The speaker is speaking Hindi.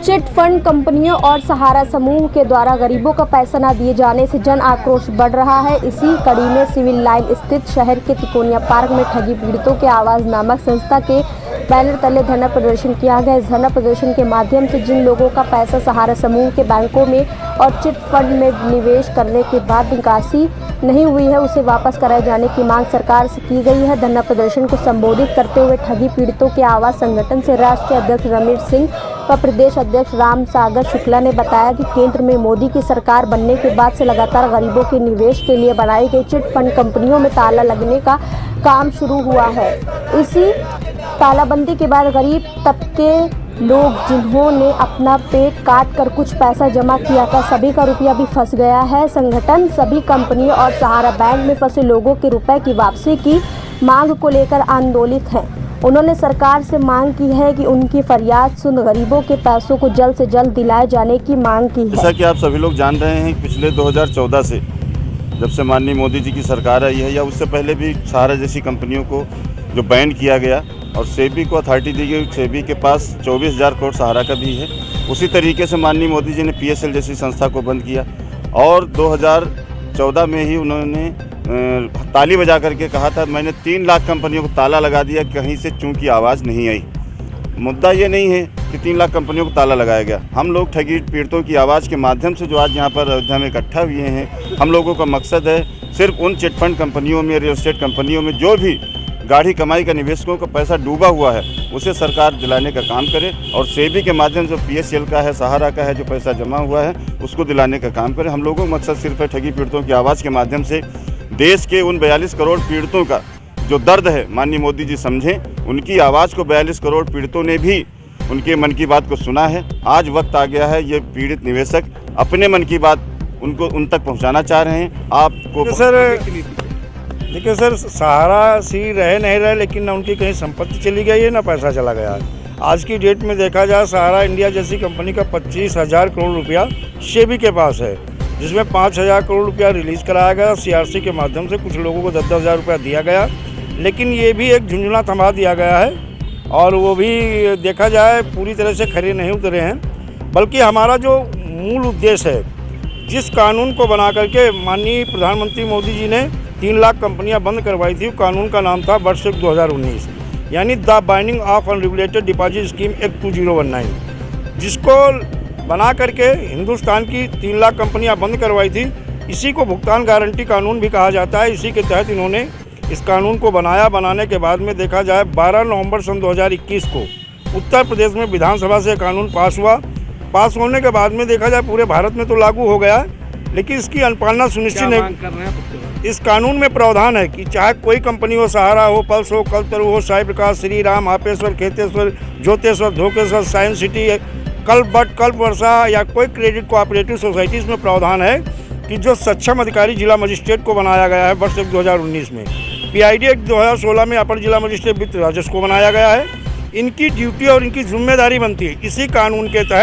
चिट फंड कंपनियों और सहारा समूह के द्वारा गरीबों का पैसा न दिए जाने से जन आक्रोश बढ़ रहा है। इसी कड़ी में सिविल लाइन स्थित शहर के तिकोनिया पार्क में ठगी पीड़ितों के आवाज़ नामक संस्था के बैनर तले धरना प्रदर्शन किया गया। इस धरना प्रदर्शन के माध्यम से जिन लोगों का पैसा सहारा समूह के बैंकों में और चिट फंड में निवेश करने के बाद निकासी नहीं हुई है, उसे वापस कराए जाने की मांग सरकार से की गई है। धरना प्रदर्शन को संबोधित करते हुए ठगी पीड़ितों के आवाज़ संगठन से राष्ट्रीय अध्यक्ष रमेश सिंह व प्रदेश अध्यक्ष राम सागर शुक्ला ने बताया कि केंद्र में मोदी की सरकार बनने के बाद से लगातार गरीबों के निवेश के लिए बनाई गई चिट फंड कंपनियों में ताला लगने का काम शुरू हुआ है। इसी तालाबंदी के बाद गरीब तबके लोग जिन्होंने अपना पेट काट कर कुछ पैसा जमा किया था, सभी का रुपया भी फंस गया है। संगठन सभी कंपनियों और सहारा बैंक में फंसे लोगों के रुपए की वापसी की मांग को लेकर आंदोलित हैं। उन्होंने सरकार से मांग की है कि उनकी फरियाद सुन गरीबों के पैसों को जल्द से जल्द दिलाए जाने की मांग की है। जैसा कि आप सभी लोग जान रहे हैं, पिछले 2014 से जब से माननीय मोदी जी की सरकार आई है या उससे पहले भी सहारा जैसी कंपनियों को जो बैन किया गया और सेबी को अथॉरिटी दी गई, सेबी के पास 24,000 करोड़ सहारा का भी है। उसी तरीके से माननीय मोदी जी ने पीएसएल जैसी संस्था को बंद किया और 2014 में ही उन्होंने ताली बजा करके कहा था, मैंने 3 लाख कंपनियों को ताला लगा दिया, कहीं से चूंकि आवाज़ नहीं आई। मुद्दा ये नहीं है कि 3 लाख कंपनियों को ताला लगाया गया। हम लोग ठगी पीड़ितों की आवाज़ के माध्यम से जो आज यहाँ पर अयोध्या में इकट्ठा हुए हैं, हम लोगों का मकसद है सिर्फ उन चिट फंड कंपनियों में, रियल एस्टेट कंपनियों में जो भी गाढ़ी कमाई का निवेशकों का पैसा डूबा हुआ है, उसे सरकार दिलाने का काम करे और सेबी के माध्यम से पीएसएल का है, सहारा का है, जो पैसा जमा हुआ है उसको दिलाने का काम करे। हम लोगों का मकसद सिर्फ है ठगी पीड़ितों की आवाज़ के माध्यम से देश के उन 42 करोड़ पीड़ितों का जो दर्द है माननीय मोदी जी समझें। उनकी आवाज़ को 42 करोड़ पीड़ितों ने भी उनके मन की बात को सुना है। आज वक्त आ गया है, ये पीड़ित निवेशक अपने मन की बात उन तक पहुंचाना चाह रहे हैं। आपको देखिए सर, सहारा सी रहे नहीं रहे, लेकिन ना उनकी कहीं संपत्ति चली गई है ना पैसा चला गया है। आज की डेट में देखा जाए, सहारा इंडिया जैसी कंपनी का 25,000 करोड़ रुपया सेबी के पास है, जिसमें 5,000 करोड़ रुपया रिलीज़ कराया गया सीआरसी के माध्यम से। कुछ लोगों को 10,000 रुपया दिया गया, लेकिन ये भी एक झुंझुना थमा दिया गया है और वो भी देखा जाए पूरी तरह से खरे नहीं उतरे हैं। बल्कि हमारा जो मूल उद्देश्य है, जिस कानून को बना करके माननीय प्रधानमंत्री मोदी जी ने 3 लाख कंपनियां बंद करवाई थी, कानून का नाम था वर्ष 2019, यानी the binding of unregulated deposit scheme act 2019, जिसको बना करके हिंदुस्तान की 3 लाख कंपनियां बंद करवाई थी। इसी को भुगतान गारंटी कानून भी कहा जाता है। इसी के तहत इन्होंने इस कानून को बनाया। बनाने के बाद में देखा जाए 12 नवंबर सन 2021 को उत्तर प्रदेश में विधानसभा से कानून पास हुआ। पास होने के बाद में देखा जाए पूरे भारत में तो लागू हो गया, लेकिन इसकी अनुपालना सुनिश्चित नहीं। इस कानून में प्रावधान है कि चाहे कोई कंपनी हो, सहारा हो, पल्स हो, कल्पतरु हो, साई प्रकाश, श्री राम, आपेश्वर, खेतेश्वर, ज्योतेश्वर, धोखेश्वर, साइंस सिटी, कल्प वर्षा या कोई क्रेडिट कोऑपरेटिव सोसाइटीज़ में प्रावधान है कि जो सक्षम अधिकारी जिला मजिस्ट्रेट को बनाया गया है वर्ष 2019 में। पीआईडी एक्ट 2016 में अपर जिला मजिस्ट्रेट वित्त राजस्व को बनाया गया है। इनकी ड्यूटी और इनकी जिम्मेदारी बनती है इसी कानून के तहत